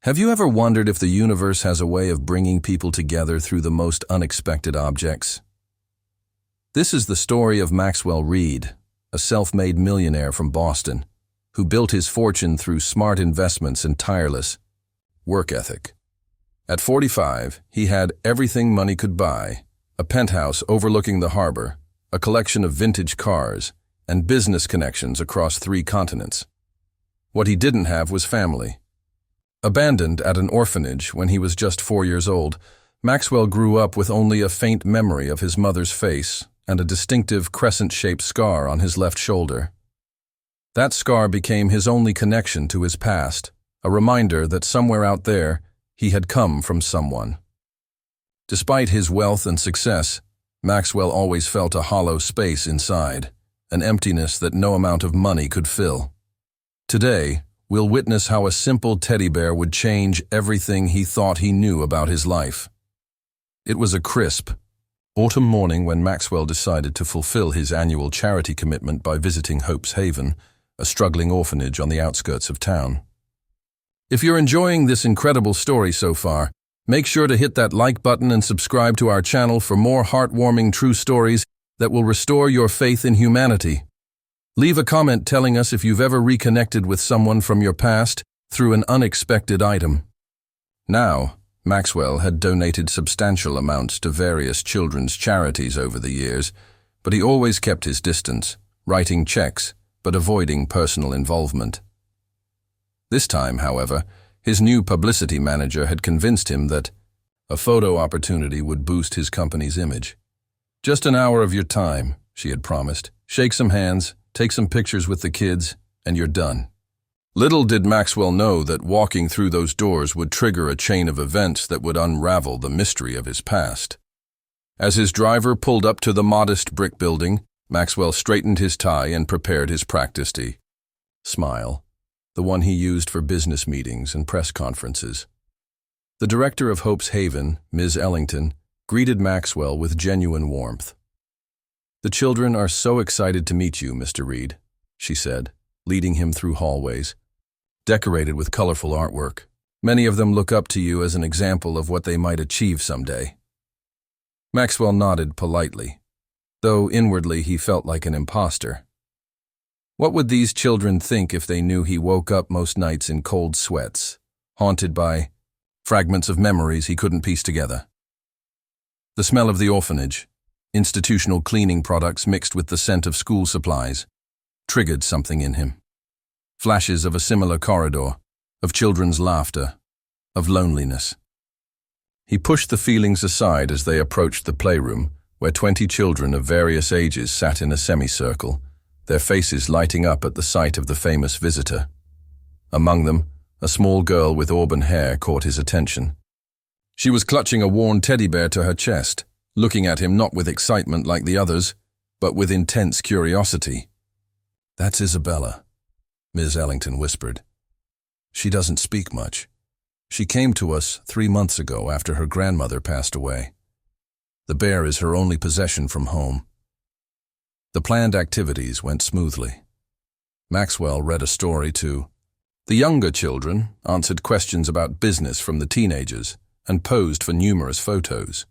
Have you ever wondered if the universe has a way of bringing people together through the most unexpected objects? This is the story of Maxwell Reed, a self-made millionaire from Boston, who built his fortune through smart investments and tireless work ethic. At 45, he had everything money could buy: a penthouse overlooking the harbor, a collection of vintage cars, and business connections across 3 continents. What he didn't have was family. Abandoned at an orphanage when he was just 4 years old, Maxwell grew up with only a faint memory of his mother's face and a distinctive crescent-shaped scar on his left shoulder. That scar became his only connection to his past, a reminder that somewhere out there he had come from someone. Despite his wealth and success, Maxwell always felt a hollow space inside, an emptiness that no amount of money could fill. Today, we'll witness how a simple teddy bear would change everything he thought he knew about his life. It was a crisp, autumn morning when Maxwell decided to fulfill his annual charity commitment by visiting Hope's Haven, a struggling orphanage on the outskirts of town. If you're enjoying this incredible story so far, make sure to hit that like button and subscribe to our channel for more heartwarming true stories that will restore your faith in humanity. Leave a comment telling us if you've ever reconnected with someone from your past through an unexpected item. Now, Maxwell had donated substantial amounts to various children's charities over the years, but he always kept his distance, writing checks but avoiding personal involvement. This time, however, his new publicity manager had convinced him that a photo opportunity would boost his company's image. "Just an hour of your time," she had promised. "Shake some hands, take some pictures with the kids, and you're done." Little did Maxwell know that walking through those doors would trigger a chain of events that would unravel the mystery of his past. As his driver pulled up to the modest brick building, Maxwell straightened his tie and prepared his practiced smile, the one he used for business meetings and press conferences. The director of Hope's Haven, Ms. Ellington, greeted Maxwell with genuine warmth. "The children are so excited to meet you, Mr. Reed," she said, leading him through hallways, decorated with colorful artwork. "Many of them look up to you as an example of what they might achieve someday." Maxwell nodded politely, though inwardly he felt like an imposter. What would these children think if they knew he woke up most nights in cold sweats, haunted by fragments of memories he couldn't piece together? The smell of the orphanage, institutional cleaning products mixed with the scent of school supplies, triggered something in him. Flashes of a similar corridor, of children's laughter, of loneliness. He pushed the feelings aside as they approached the playroom, where 20 children of various ages sat in a semicircle, their faces lighting up at the sight of the famous visitor. Among them, a small girl with auburn hair caught his attention. She was clutching a worn teddy bear to her chest, looking at him not with excitement like the others, but with intense curiosity. "That's Isabella," Ms. Ellington whispered. "She doesn't speak much. She came to us 3 months ago after her grandmother passed away. The bear is her only possession from home." The planned activities went smoothly. Maxwell read a story to the younger children, answered questions about business from the teenagers, and posed for numerous photos.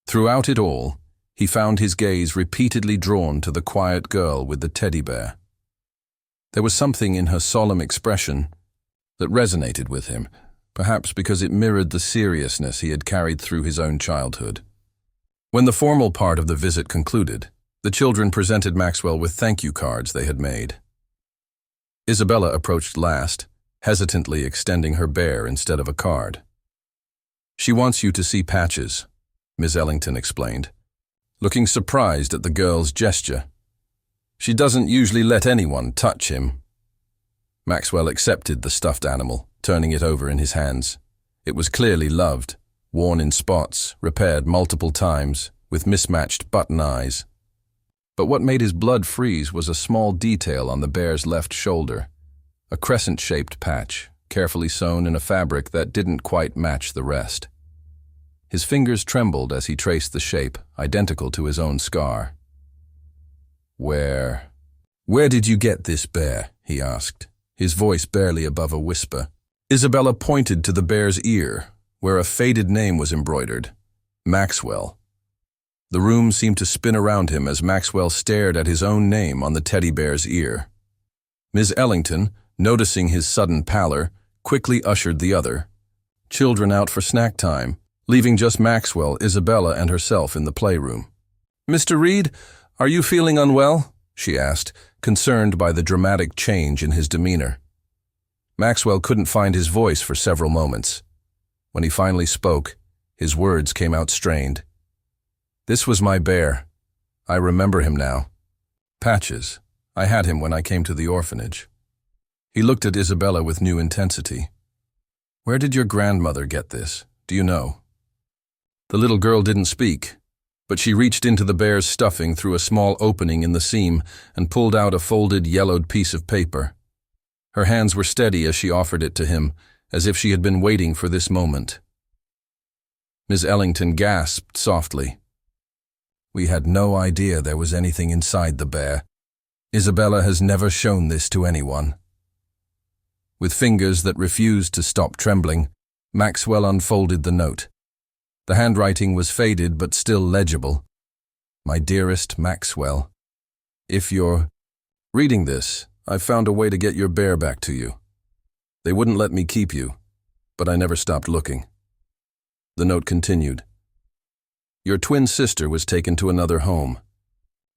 Throughout it all, he found his gaze repeatedly drawn to the quiet girl with the teddy bear. There was something in her solemn expression that resonated with him, perhaps because it mirrored the seriousness he had carried through his own childhood. When the formal part of the visit concluded, the children presented Maxwell with thank you cards they had made. Isabella approached last, hesitantly extending her bear instead of a card. "She wants you to see Patches," Ms. Ellington explained, looking surprised at the girl's gesture. "She doesn't usually let anyone touch him." Maxwell accepted the stuffed animal, turning it over in his hands. It was clearly loved, worn in spots, repaired multiple times, with mismatched button eyes. But what made his blood freeze was a small detail on the bear's left shoulder, a crescent-shaped patch, carefully sewn in a fabric that didn't quite match the rest. His fingers trembled as he traced the shape, identical to his own scar. Where did you get this bear?" he asked, his voice barely above a whisper. Isabella pointed to the bear's ear, where a faded name was embroidered, Maxwell. The room seemed to spin around him as Maxwell stared at his own name on the teddy bear's ear. Ms. Ellington, noticing his sudden pallor, quickly ushered the other children out for snack time, leaving just Maxwell, Isabella, and herself in the playroom. "Mr. Reed, are you feeling unwell?" she asked, concerned by the dramatic change in his demeanor. Maxwell couldn't find his voice for several moments. When he finally spoke, his words came out strained. "This was my bear. I remember him now. Patches. I had him when I came to the orphanage." He looked at Isabella with new intensity. "Where did your grandmother get this? Do you know?" The little girl didn't speak, but she reached into the bear's stuffing through a small opening in the seam and pulled out a folded, yellowed piece of paper. Her hands were steady as she offered it to him, as if she had been waiting for this moment. Ms. Ellington gasped softly. "We had no idea there was anything inside the bear. Isabella has never shown this to anyone." With fingers that refused to stop trembling, Maxwell unfolded the note. The handwriting was faded but still legible. "My dearest Maxwell, if you're reading this, I've found a way to get your bear back to you. They wouldn't let me keep you, but I never stopped looking." The note continued. "Your twin sister was taken to another home.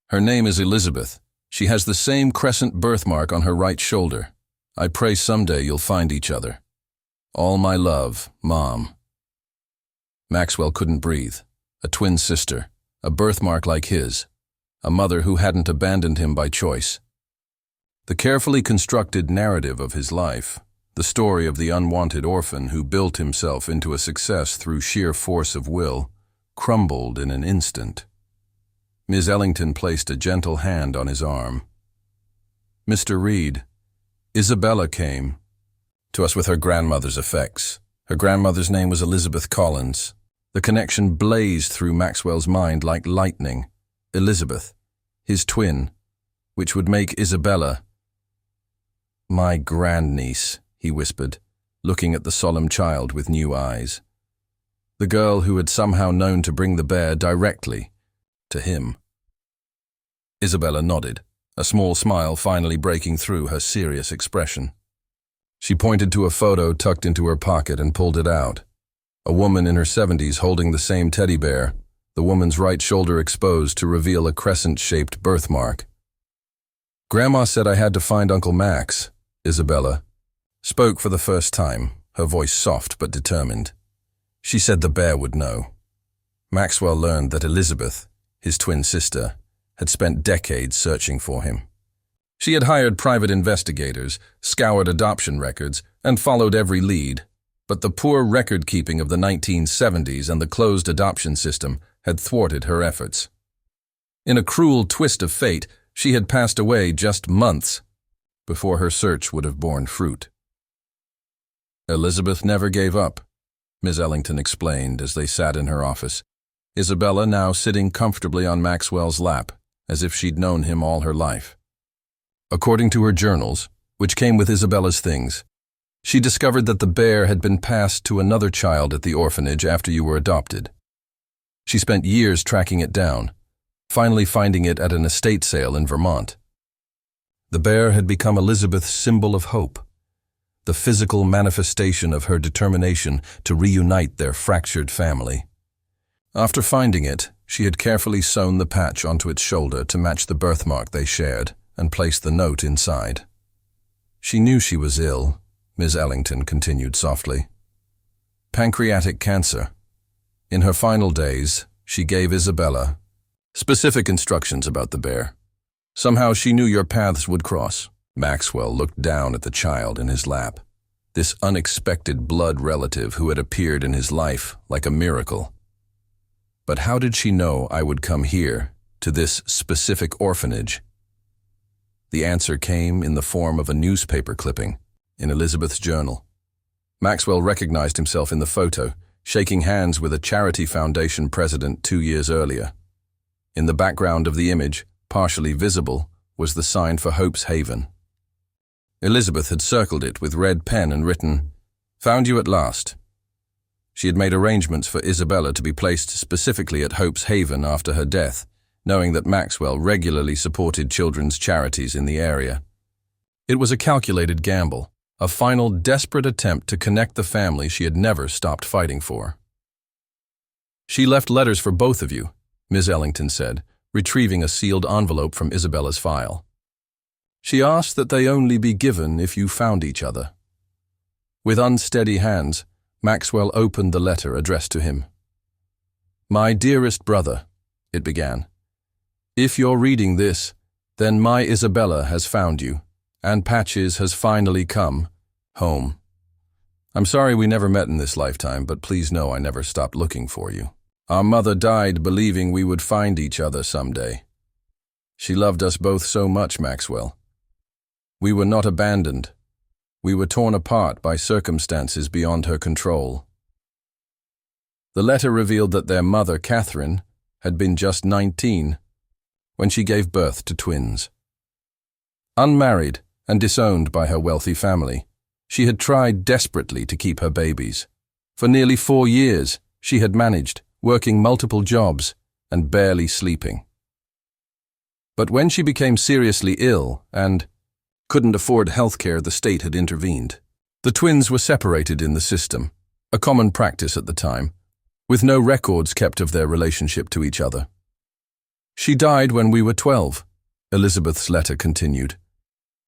Her name is Elizabeth. She has the same crescent birthmark on her right shoulder. I pray someday you'll find each other. All my love, Mom." Maxwell couldn't breathe. A twin sister, a birthmark like his, a mother who hadn't abandoned him by choice. The carefully constructed narrative of his life, the story of the unwanted orphan who built himself into a success through sheer force of will, crumbled in an instant. Ms. Ellington placed a gentle hand on his arm. "Mr. Reed, Isabella came to us with her grandmother's effects. Her grandmother's name was Elizabeth Collins." The connection blazed through Maxwell's mind like lightning. Elizabeth, his twin, which would make Isabella. "My grandniece," he whispered, looking at the solemn child with new eyes. The girl who had somehow known to bring the bear directly to him. Isabella nodded, a small smile finally breaking through her serious expression. She pointed to a photo tucked into her pocket and pulled it out. A woman in her 70s holding the same teddy bear, the woman's right shoulder exposed to reveal a crescent-shaped birthmark. "Grandma said I had to find Uncle Max," Isabella spoke for the first time, her voice soft but determined. She said the bear would know. Maxwell learned that Elizabeth, his twin sister, had spent decades searching for him. She had hired private investigators, scoured adoption records, and followed every lead. But the poor record-keeping of the 1970s and the closed adoption system had thwarted her efforts. In a cruel twist of fate, she had passed away just months before her search would have borne fruit. Elizabeth never gave up, Ms. Ellington explained as they sat in her office, Isabella now sitting comfortably on Maxwell's lap, as if she'd known him all her life. According to her journals, which came with Isabella's things, she discovered that the bear had been passed to another child at the orphanage after you were adopted. She spent years tracking it down, finally finding it at an estate sale in Vermont. The bear had become Elizabeth's symbol of hope, the physical manifestation of her determination to reunite their fractured family. After finding it, she had carefully sewn the patch onto its shoulder to match the birthmark they shared and placed the note inside. She knew she was ill, Ms. Ellington continued softly. Pancreatic cancer. In her final days, she gave Isabella specific instructions about the bear. Somehow she knew your paths would cross. Maxwell looked down at the child in his lap, this unexpected blood relative who had appeared in his life like a miracle. But how did she know I would come here, to this specific orphanage? The answer came in the form of a newspaper clipping in Elizabeth's journal. Maxwell recognized himself in the photo, shaking hands with a charity foundation president 2 years earlier. In the background of the image, partially visible, was the sign for Hope's Haven. Elizabeth had circled it with red pen and written, Found you at last. She had made arrangements for Isabella to be placed specifically at Hope's Haven after her death, knowing that Maxwell regularly supported children's charities in the area. It was a calculated gamble, a final desperate attempt to connect the family she had never stopped fighting for. She left letters for both of you, Ms. Ellington said, retrieving a sealed envelope from Isabella's file. She asked that they only be given if you found each other. With unsteady hands, Maxwell opened the letter addressed to him. My dearest brother, it began. If you're reading this, then my Isabella has found you, and Patches has finally come home. I'm sorry we never met in this lifetime, but please know I never stopped looking for you. Our mother died believing we would find each other someday. She loved us both so much, Maxwell. We were not abandoned. We were torn apart by circumstances beyond her control. The letter revealed that their mother, Catherine, had been just 19 when she gave birth to twins. Unmarried and disowned by her wealthy family, she had tried desperately to keep her babies. For nearly 4 years, she had managed, working multiple jobs and barely sleeping. But when she became seriously ill and couldn't afford health care, the state had intervened. The twins were separated in the system, a common practice at the time, with no records kept of their relationship to each other. She died when we were 12, Elizabeth's letter continued.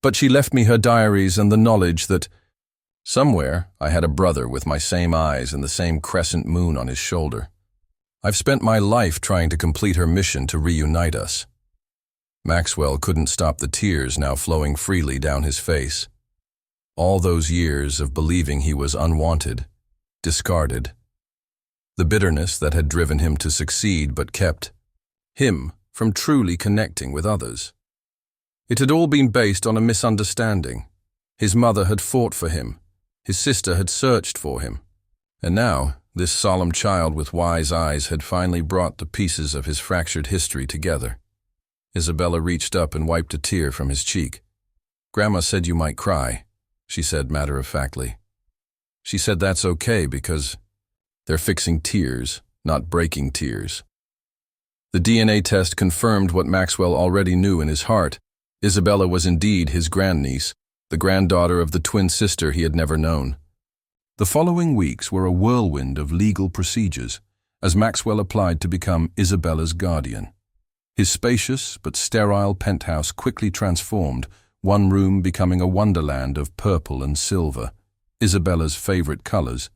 But she left me her diaries and the knowledge that somewhere I had a brother with my same eyes and the same crescent moon on his shoulder. I've spent my life trying to complete her mission to reunite us. Maxwell couldn't stop the tears now flowing freely down his face. All those years of believing he was unwanted, discarded. The bitterness that had driven him to succeed but kept him from truly connecting with others. It had all been based on a misunderstanding. His mother had fought for him. His sister had searched for him. And now, this solemn child with wise eyes had finally brought the pieces of his fractured history together. Isabella reached up and wiped a tear from his cheek. Grandma said you might cry, she said matter-of-factly. She said that's okay because they're fixing tears, not breaking tears. The DNA test confirmed what Maxwell already knew in his heart. Isabella was indeed his grandniece, the granddaughter of the twin sister he had never known. The following weeks were a whirlwind of legal procedures as Maxwell applied to become Isabella's guardian. His spacious but sterile penthouse quickly transformed, one room becoming a wonderland of purple and silver, Isabella's favorite colors,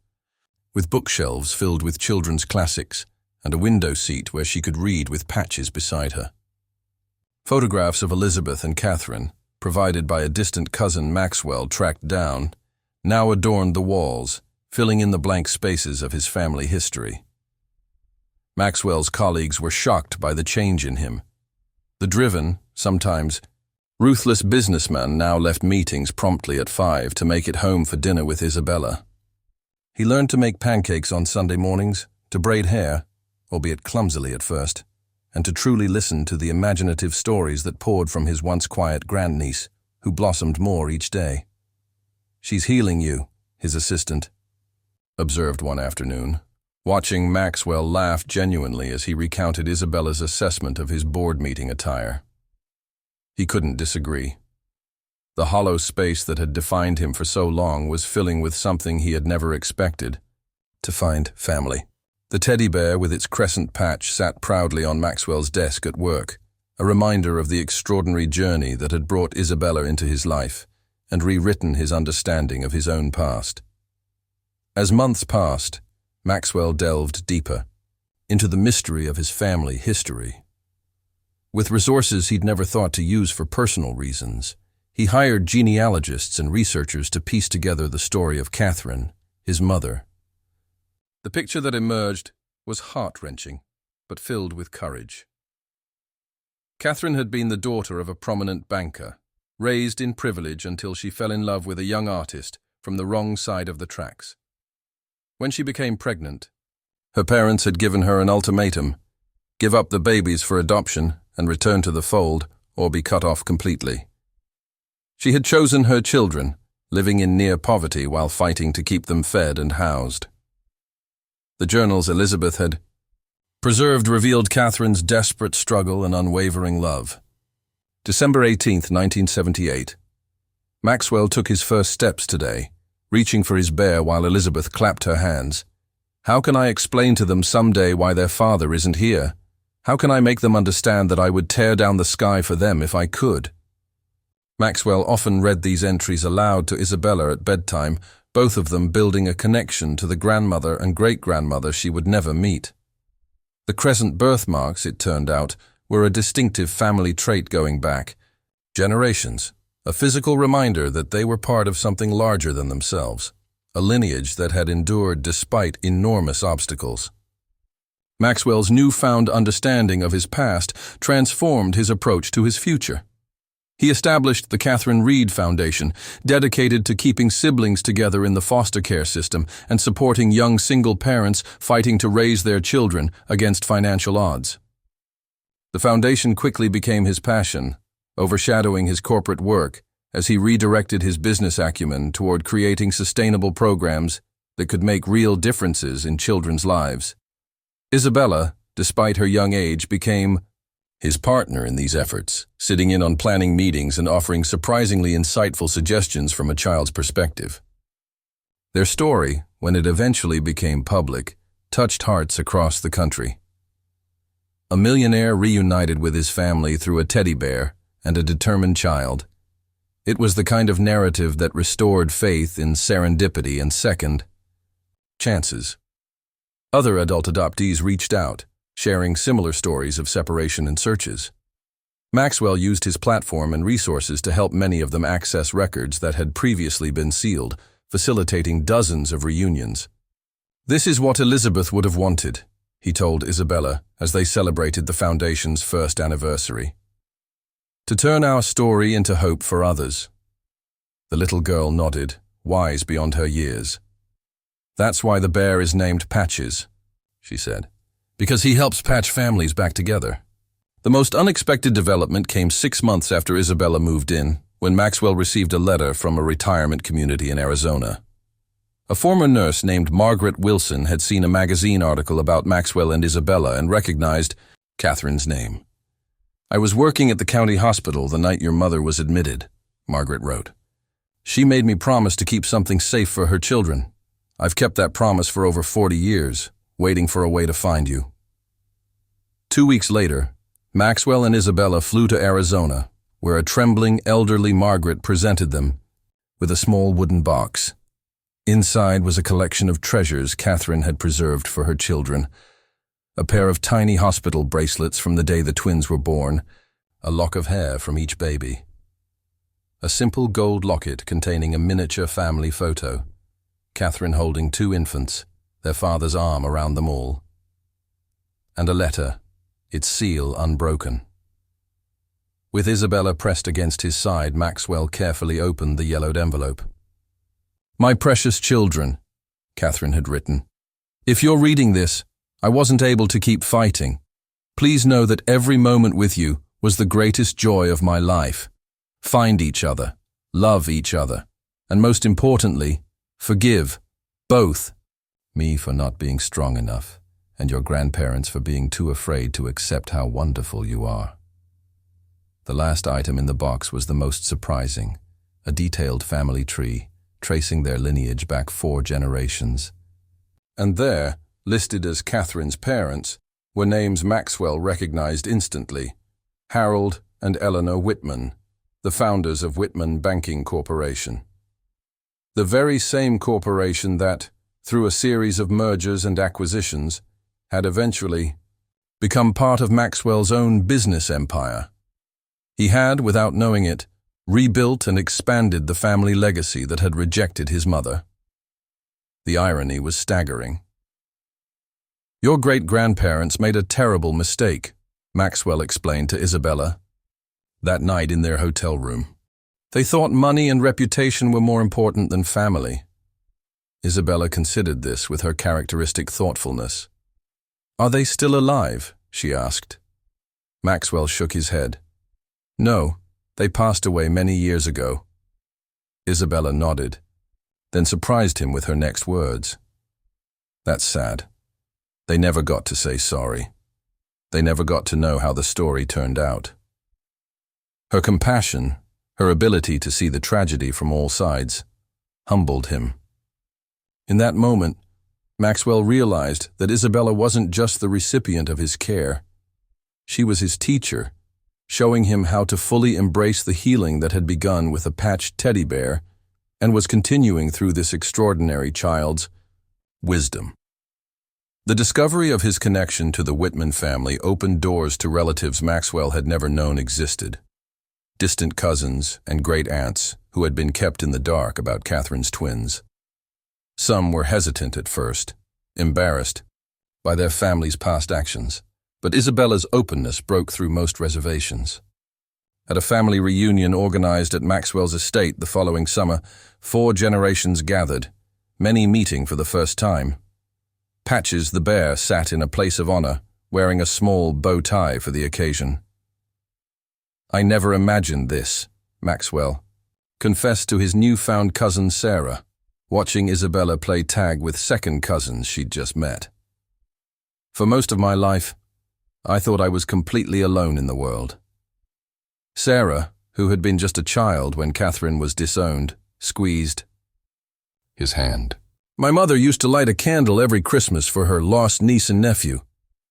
with bookshelves filled with children's classics and a window seat where she could read with Patches beside her. Photographs of Elizabeth and Catherine, provided by a distant cousin Maxwell tracked down, now adorned the walls, filling in the blank spaces of his family history. Maxwell's colleagues were shocked by the change in him. The driven, sometimes ruthless businessman now left meetings promptly at 5 to make it home for dinner with Isabella. He learned to make pancakes on Sunday mornings, to braid hair, albeit clumsily at first, and to truly listen to the imaginative stories that poured from his once quiet grandniece, who blossomed more each day. She's healing you, his assistant observed one afternoon, watching Maxwell laugh genuinely as he recounted Isabella's assessment of his board meeting attire. He couldn't disagree. The hollow space that had defined him for so long was filling with something he had never expected, to find family. The teddy bear with its crescent patch sat proudly on Maxwell's desk at work, a reminder of the extraordinary journey that had brought Isabella into his life and rewritten his understanding of his own past. As months passed, Maxwell delved deeper into the mystery of his family history. With resources he'd never thought to use for personal reasons, he hired genealogists and researchers to piece together the story of Catherine, his mother. The picture that emerged was heart-wrenching, but filled with courage. Catherine had been the daughter of a prominent banker, raised in privilege until she fell in love with a young artist from the wrong side of the tracks. When she became pregnant, her parents had given her an ultimatum: give up the babies for adoption and return to the fold, or be cut off completely. She had chosen her children, living in near poverty while fighting to keep them fed and housed. The journals Elizabeth had preserved revealed Catherine's desperate struggle and unwavering love. December 18, 1978. Maxwell took his first steps today, reaching for his bear while Elizabeth clapped her hands. How can I explain to them someday why their father isn't here? How can I make them understand that I would tear down the sky for them if I could? Maxwell often read these entries aloud to Isabella at bedtime, both of them building a connection to the grandmother and great-grandmother she would never meet. The crescent birthmarks, it turned out, were a distinctive family trait going back generations, a physical reminder that they were part of something larger than themselves, a lineage that had endured despite enormous obstacles. Maxwell's newfound understanding of his past transformed his approach to his future. He established the Catherine Reed Foundation, dedicated to keeping siblings together in the foster care system and supporting young single parents fighting to raise their children against financial odds. The foundation quickly became his passion, overshadowing his corporate work as he redirected his business acumen toward creating sustainable programs that could make real differences in children's lives. Isabella, despite her young age, became his partner in these efforts, sitting in on planning meetings and offering surprisingly insightful suggestions from a child's perspective. Their story, when it eventually became public, touched hearts across the country. A millionaire reunited with his family through a teddy bear and a determined child. It was the kind of narrative that restored faith in serendipity and second chances. Other adult adoptees reached out, sharing similar stories of separation and searches. Maxwell used his platform and resources to help many of them access records that had previously been sealed, facilitating dozens of reunions. "This is what Elizabeth would have wanted," he told Isabella as they celebrated the Foundation's first anniversary. "To turn our story into hope for others." The little girl nodded, wise beyond her years. "That's why the bear is named Patches," she said, "because he helps patch families back together." The most unexpected development came 6 months after Isabella moved in, when Maxwell received a letter from a retirement community in Arizona. A former nurse named Margaret Wilson had seen a magazine article about Maxwell and Isabella and recognized Catherine's name. "I was working at the county hospital the night your mother was admitted," Margaret wrote. "She made me promise to keep something safe for her children. I've kept that promise for over 40 years, waiting for a way to find you." 2 weeks later, Maxwell and Isabella flew to Arizona, where a trembling, elderly Margaret presented them with a small wooden box. Inside was a collection of treasures Catherine had preserved for her children. A pair of tiny hospital bracelets from the day the twins were born, a lock of hair from each baby. A simple gold locket containing a miniature family photo, Catherine holding 2 infants, their father's arm around them all. And a letter, its seal unbroken. With Isabella pressed against his side, Maxwell carefully opened the yellowed envelope. "My precious children," Catherine had written. "If you're reading this, I wasn't able to keep fighting. Please know that every moment with you was the greatest joy of my life. Find each other, love each other, and most importantly, forgive, both, me for not being strong enough, and your grandparents for being too afraid to accept how wonderful you are." The last item in the box was the most surprising, a detailed family tree, tracing their lineage back 4 generations. And there, listed as Catherine's parents, were names Maxwell recognized instantly: Harold and Eleanor Whitman, the founders of Whitman Banking Corporation. The very same corporation that, through a series of mergers and acquisitions, had eventually become part of Maxwell's own business empire. He had, without knowing it, rebuilt and expanded the family legacy that had rejected his mother. The irony was staggering. "Your great-grandparents made a terrible mistake," Maxwell explained to Isabella that night in their hotel room. "They thought money and reputation were more important than family." Isabella considered this with her characteristic thoughtfulness. "Are they still alive?" she asked. Maxwell shook his head. "No, they passed away many years ago." Isabella nodded, then surprised him with her next words. That's sad. They never got to say sorry. They never got to know how the story turned out. Her compassion, her ability to see the tragedy from all sides, humbled him. In that moment, Maxwell realized that Isabella wasn't just the recipient of his care. She was his teacher, showing him how to fully embrace the healing that had begun with a patched teddy bear and was continuing through this extraordinary child's wisdom. The discovery of his connection to the Whitman family opened doors to relatives Maxwell had never known existed. Distant cousins and great-aunts who had been kept in the dark about Catherine's twins. Some were hesitant at first, embarrassed by their family's past actions, but Isabella's openness broke through most reservations. At a family reunion organized at Maxwell's estate the following summer, 4 generations gathered, many meeting for the first time. Patches the bear sat in a place of honor, wearing a small bow tie for the occasion. I never imagined this, Maxwell confessed to his newfound cousin Sarah, watching Isabella play tag with second cousins she'd just met. For most of my life, I thought I was completely alone in the world. Sarah, who had been just a child when Catherine was disowned, squeezed his hand. My mother used to light a candle every Christmas for her lost niece and nephew.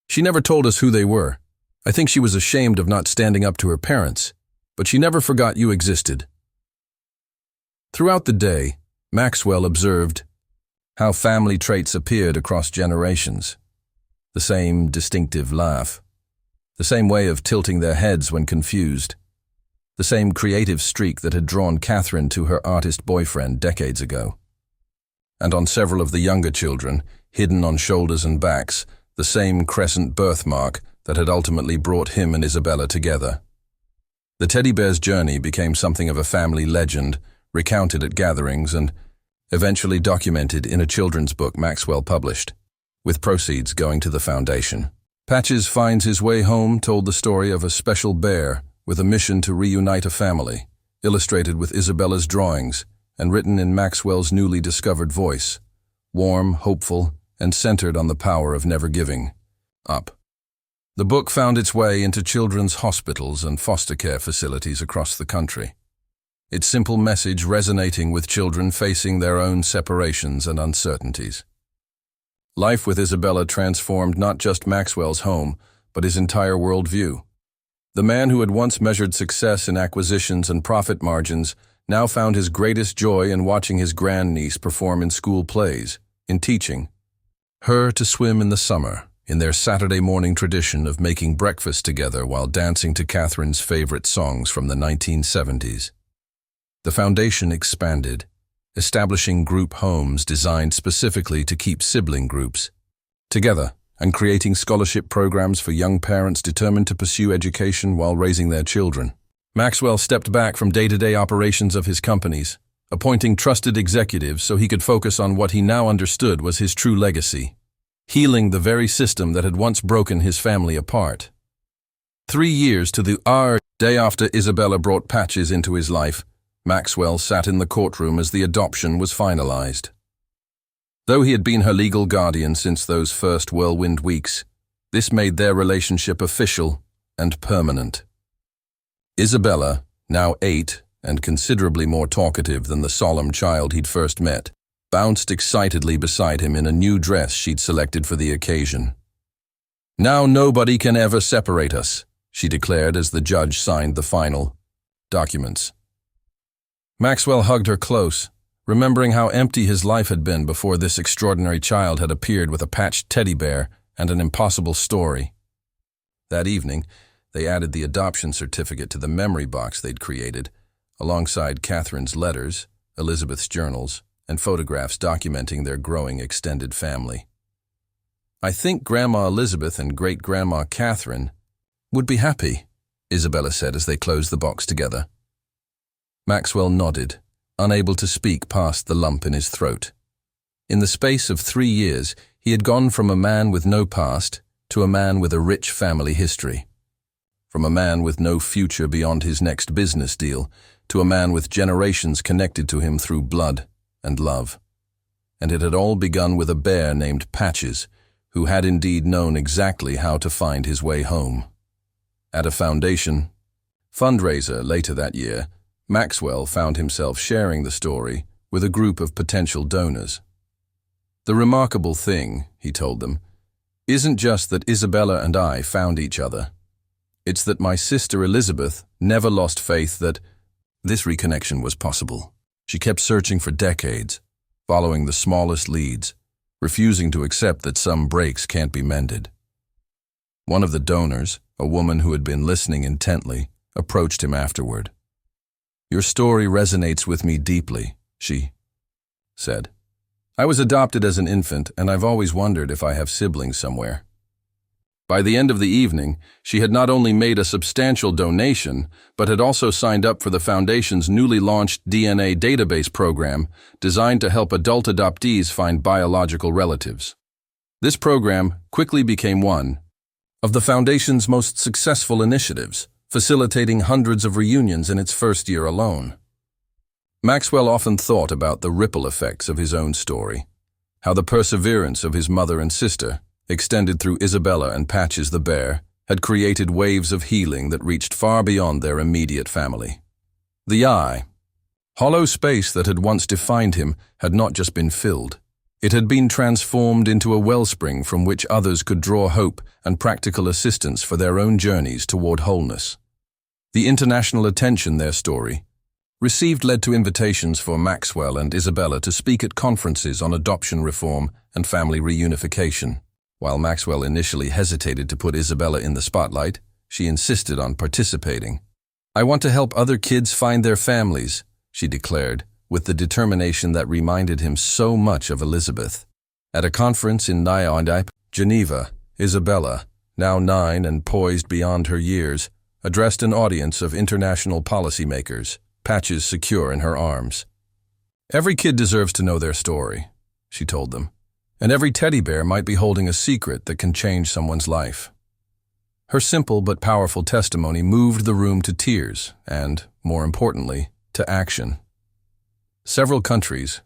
She never told us who they were. I think she was ashamed of not standing up to her parents, but she never forgot you existed. Throughout the day, Maxwell observed how family traits appeared across generations. The same distinctive laugh, the same way of tilting their heads when confused, the same creative streak that had drawn Catherine to her artist boyfriend decades ago. And on several of the younger children, hidden on shoulders and backs, the same crescent birthmark that had ultimately brought him and Isabella together. The teddy bear's journey became something of a family legend, recounted at gatherings and eventually documented in a children's book Maxwell published, with proceeds going to the foundation. Patches Finds His Way Home told the story of a special bear with a mission to reunite a family, illustrated with Isabella's drawings and written in Maxwell's newly discovered voice, warm, hopeful, and centered on the power of never giving up. The book found its way into children's hospitals and foster care facilities across the country, its simple message resonating with children facing their own separations and uncertainties. Life with Isabella transformed not just Maxwell's home, but his entire worldview. The man who had once measured success in acquisitions and profit margins now found his greatest joy in watching his grandniece perform in school plays, in teaching her to swim in the summer, in their Saturday morning tradition of making breakfast together while dancing to Catherine's favorite songs from the 1970s. The foundation expanded, establishing group homes designed specifically to keep sibling groups together and creating scholarship programs for young parents determined to pursue education while raising their children. Maxwell stepped back from day-to-day operations of his companies, appointing trusted executives so he could focus on what he now understood was his true legacy, healing the very system that had once broken his family apart. 3 years to the day after Isabella brought Patches into his life, Maxwell sat in the courtroom as the adoption was finalized. Though he had been her legal guardian since those first whirlwind weeks, this made their relationship official and permanent. Isabella, now 8 and considerably more talkative than the solemn child he'd first met, bounced excitedly beside him in a new dress she'd selected for the occasion. Now nobody can ever separate us, she declared as the judge signed the final documents. Maxwell hugged her close, remembering how empty his life had been before this extraordinary child had appeared with a patched teddy bear and an impossible story. That evening, they added the adoption certificate to the memory box they'd created, alongside Catherine's letters, Elizabeth's journals, and photographs documenting their growing extended family. I think Grandma Elizabeth and Great-Grandma Catherine would be happy, Isabella said as they closed the box together. Maxwell nodded, unable to speak past the lump in his throat. In the space of 3 years, he had gone from a man with no past to a man with a rich family history. from a man with no future beyond his next business deal to a man with generations connected to him through blood and love. And it had all begun with a bear named Patches, who had indeed known exactly how to find his way home. At a foundation fundraiser later that year, Maxwell found himself sharing the story with a group of potential donors. "The remarkable thing," he told them, "isn't just that Isabella and I found each other. It's that my sister Elizabeth never lost faith that this reconnection was possible. She kept searching for decades, following the smallest leads, refusing to accept that some breaks can't be mended." One of the donors, a woman who had been listening intently, approached him afterward. "Your story resonates with me deeply," she said. "I was adopted as an infant, and I've always wondered if I have siblings somewhere." By the end of the evening, she had not only made a substantial donation, but had also signed up for the Foundation's newly launched DNA database program designed to help adult adoptees find biological relatives. This program quickly became one of the Foundation's most successful initiatives, facilitating hundreds of reunions in its first year alone. Maxwell often thought about the ripple effects of his own story, how the perseverance of his mother and sister, extended through Isabella and Patches the bear, had created waves of healing that reached far beyond their immediate family. The hollow space that had once defined him had not just been filled. It had been transformed into a wellspring from which others could draw hope and practical assistance for their own journeys toward wholeness. The international attention their story received led to invitations for Maxwell and Isabella to speak at conferences on adoption reform and family reunification. While Maxwell initially hesitated to put Isabella in the spotlight, she insisted on participating. "I want to help other kids find their families," she declared, with the determination that reminded him so much of Elizabeth. At a conference in Geneva, Isabella, now 9 and poised beyond her years, addressed an audience of international policymakers, Patches secure in her arms. "Every kid deserves to know their story," she told them. "And every teddy bear might be holding a secret that can change someone's life." Her simple but powerful testimony moved the room to tears and, more importantly, to action. Several countries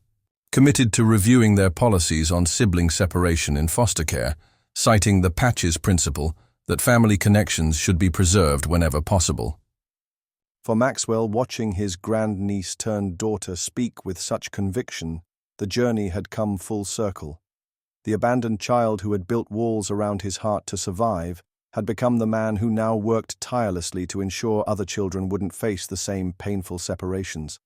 committed to reviewing their policies on sibling separation in foster care, citing the Patches principle that family connections should be preserved whenever possible. For Maxwell, watching his grandniece-turned-daughter speak with such conviction, the journey had come full circle. The abandoned child who had built walls around his heart to survive had become the man who now worked tirelessly to ensure other children wouldn't face the same painful separations.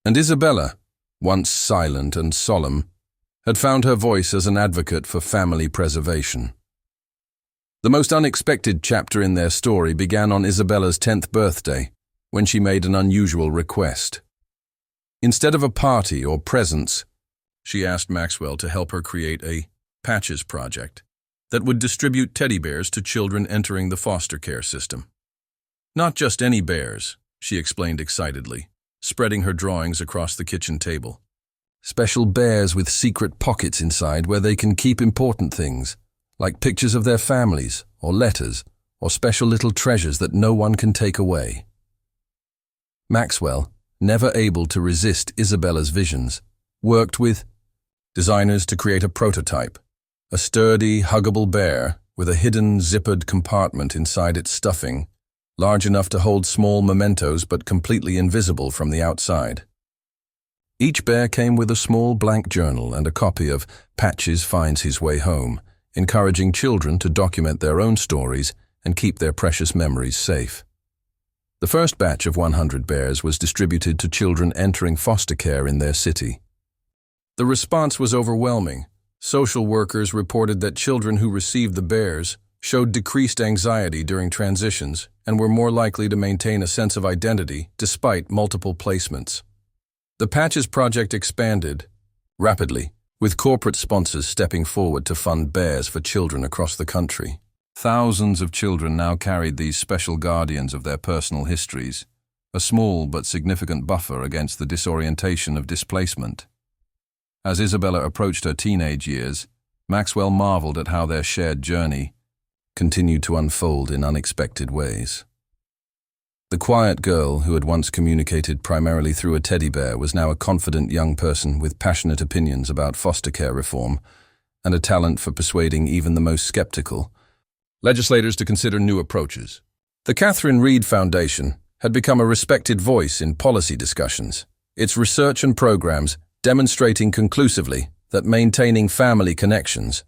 And Isabella, once silent and solemn, had found her voice as an advocate for family preservation. The most unexpected chapter in their story began on Isabella's 10th birthday, when she made an unusual request. Instead of a party or presents, she asked Maxwell to help her create a Patches project that would distribute teddy bears to children entering the foster care system. "Not just any bears," she explained excitedly, spreading her drawings across the kitchen table. "Special bears with secret pockets inside where they can keep important things, like pictures of their families, or letters, or special little treasures that no one can take away." Maxwell, never able to resist Isabella's visions, worked with designers to create a prototype, a sturdy, huggable bear with a hidden, zippered compartment inside its stuffing, large enough to hold small mementos but completely invisible from the outside. Each bear came with a small blank journal and a copy of Patches Finds His Way Home, encouraging children to document their own stories and keep their precious memories safe. The first batch of 100 bears was distributed to children entering foster care in their city. The response was overwhelming. Social workers reported that children who received the bears showed decreased anxiety during transitions and were more likely to maintain a sense of identity despite multiple placements. The Patches project expanded rapidly, with corporate sponsors stepping forward to fund bears for children across the country. Thousands of children now carried these special guardians of their personal histories, a small but significant buffer against the disorientation of displacement. As Isabella approached her teenage years, Maxwell marveled at how their shared journey continued to unfold in unexpected ways. The quiet girl who had once communicated primarily through a teddy bear was now a confident young person with passionate opinions about foster care reform and a talent for persuading even the most skeptical legislators to consider new approaches. The Catherine Reed Foundation had become a respected voice in policy discussions, its research and programs demonstrating conclusively that maintaining family connections,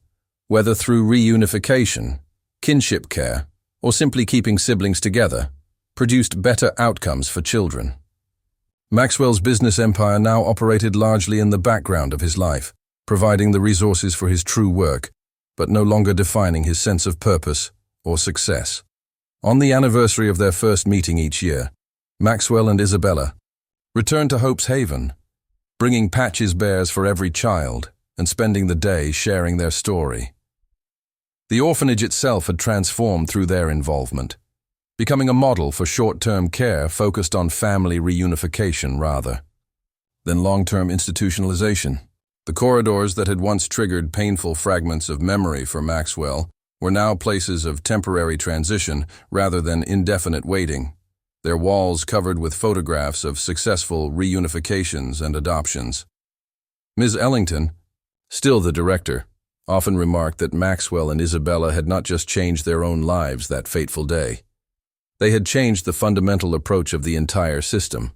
whether through reunification, kinship care, or simply keeping siblings together, produced better outcomes for children. Maxwell's business empire now operated largely in the background of his life, providing the resources for his true work, but no longer defining his sense of purpose or success. On the anniversary of their first meeting each year, Maxwell and Isabella returned to Hope's Haven, bringing patches bears for every child and spending the day sharing their story. The orphanage itself had transformed through their involvement, becoming a model for short-term care focused on family reunification rather than long-term institutionalization. The corridors that had once triggered painful fragments of memory for Maxwell were now places of temporary transition rather than indefinite waiting, their walls covered with photographs of successful reunifications and adoptions. Ms. Ellington, still the director, often remarked that Maxwell and Isabella had not just changed their own lives that fateful day. They had changed the fundamental approach of the entire system.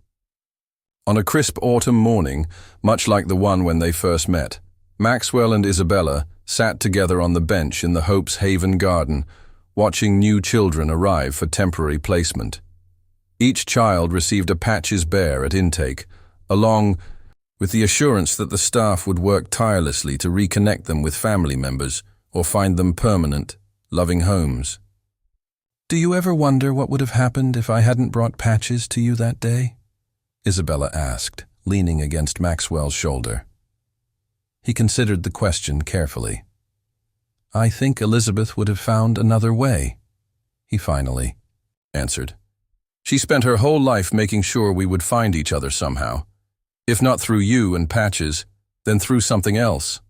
On a crisp autumn morning, much like the one when they first met, Maxwell and Isabella sat together on the bench in the Hope's Haven garden, watching new children arrive for temporary placement. Each child received a patches bear at intake, along with the assurance that the staff would work tirelessly to reconnect them with family members or find them permanent, loving homes. "Do you ever wonder what would have happened if I hadn't brought Patches to you that day?" Isabella asked, leaning against Maxwell's shoulder. He considered the question carefully. "I think Elizabeth would have found another way," he finally answered. "She spent her whole life making sure we would find each other somehow. If not through you and Patches, then through something else.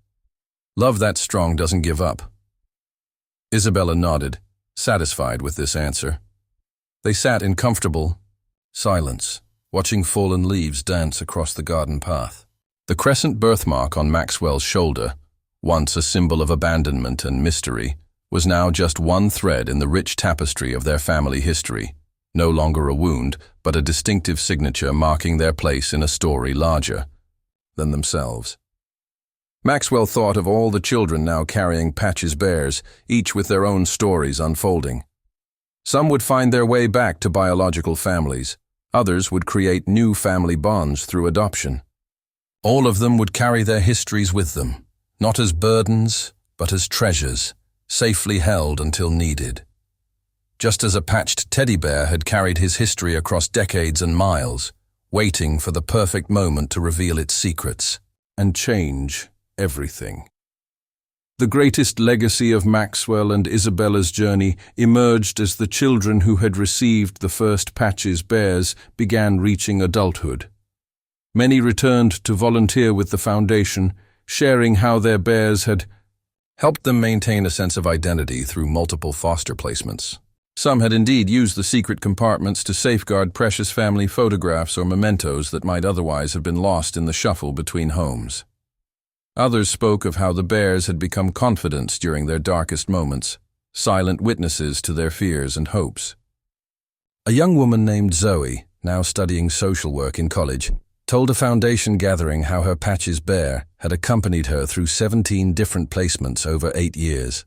Love that strong doesn't give up." Isabella nodded, satisfied with this answer. They sat in comfortable silence, watching fallen leaves dance across the garden path. The crescent birthmark on Maxwell's shoulder, once a symbol of abandonment and mystery, was now just one thread in the rich tapestry of their family history, no longer a wound, but a distinctive signature marking their place in a story larger than themselves. Maxwell thought of all the children now carrying Patches bears, each with their own stories unfolding. Some would find their way back to biological families. Others would create new family bonds through adoption. All of them would carry their histories with them, not as burdens, but as treasures, safely held until needed. Just as a patched teddy bear had carried his history across decades and miles, waiting for the perfect moment to reveal its secrets and change everything. The greatest legacy of Maxwell and Isabella's journey emerged as the children who had received the first Patches bears began reaching adulthood. Many returned to volunteer with the foundation, sharing how their bears had helped them maintain a sense of identity through multiple foster placements. Some had indeed used the secret compartments to safeguard precious family photographs or mementos that might otherwise have been lost in the shuffle between homes. Others spoke of how the bears had become confidants during their darkest moments, silent witnesses to their fears and hopes. A young woman named Zoe, now studying social work in college, told a foundation gathering how her Patches bear had accompanied her through 17 different placements over 8 years.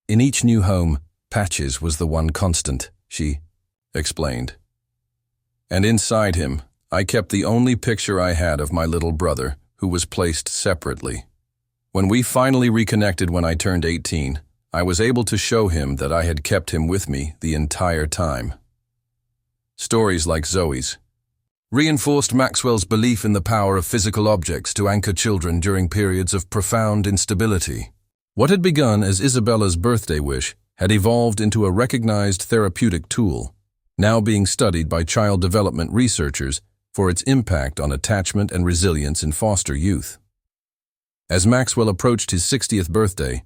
In each new home, Patches was the one constant, she explained. And inside him, I kept the only picture I had of my little brother, who was placed separately. When we finally reconnected when I turned 18, I was able to show him that I had kept him with me the entire time. Stories like Zoe's reinforced Maxwell's belief in the power of physical objects to anchor children during periods of profound instability. What had begun as Isabella's birthday wish had evolved into a recognized therapeutic tool, now being studied by child development researchers for its impact on attachment and resilience in foster youth. As Maxwell approached his 60th birthday,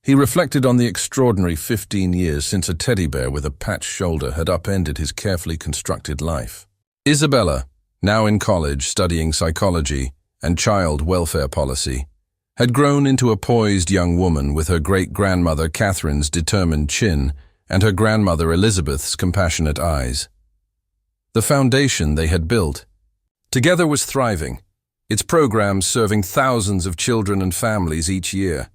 He reflected on the extraordinary 15 years since a teddy bear with a patched shoulder had upended his carefully constructed life. Isabella, now in college studying psychology and child welfare policy, had grown into a poised young woman with her great-grandmother Catherine's determined chin and her grandmother Elizabeth's compassionate eyes. The foundation they had built together was thriving, its programs serving thousands of children and families each year.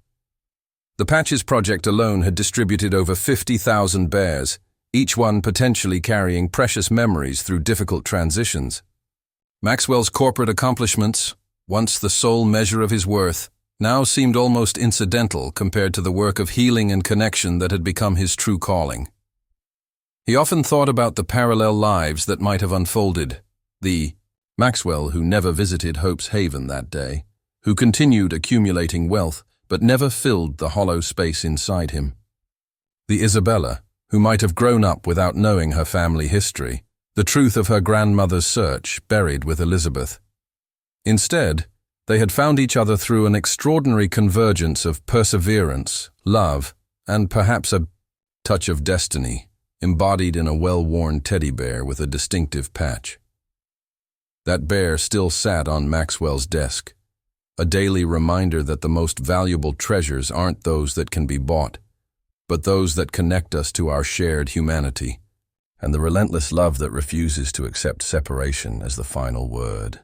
The Patches Project alone had distributed over 50,000 bears, each one potentially carrying precious memories through difficult transitions. Maxwell's corporate accomplishments, once the sole measure of his worth, now seemed almost incidental compared to the work of healing and connection that had become his true calling. He often thought about the parallel lives that might have unfolded, the Maxwell who never visited Hope's Haven that day, who continued accumulating wealth but never filled the hollow space inside him. The Isabella, who might have grown up without knowing her family history, the truth of her grandmother's search buried with Elizabeth. Instead, they had found each other through an extraordinary convergence of perseverance, love, and perhaps a touch of destiny, embodied in a well-worn teddy bear with a distinctive patch. That bear still sat on Maxwell's desk, a daily reminder that the most valuable treasures aren't those that can be bought, but those that connect us to our shared humanity, and the relentless love that refuses to accept separation as the final word.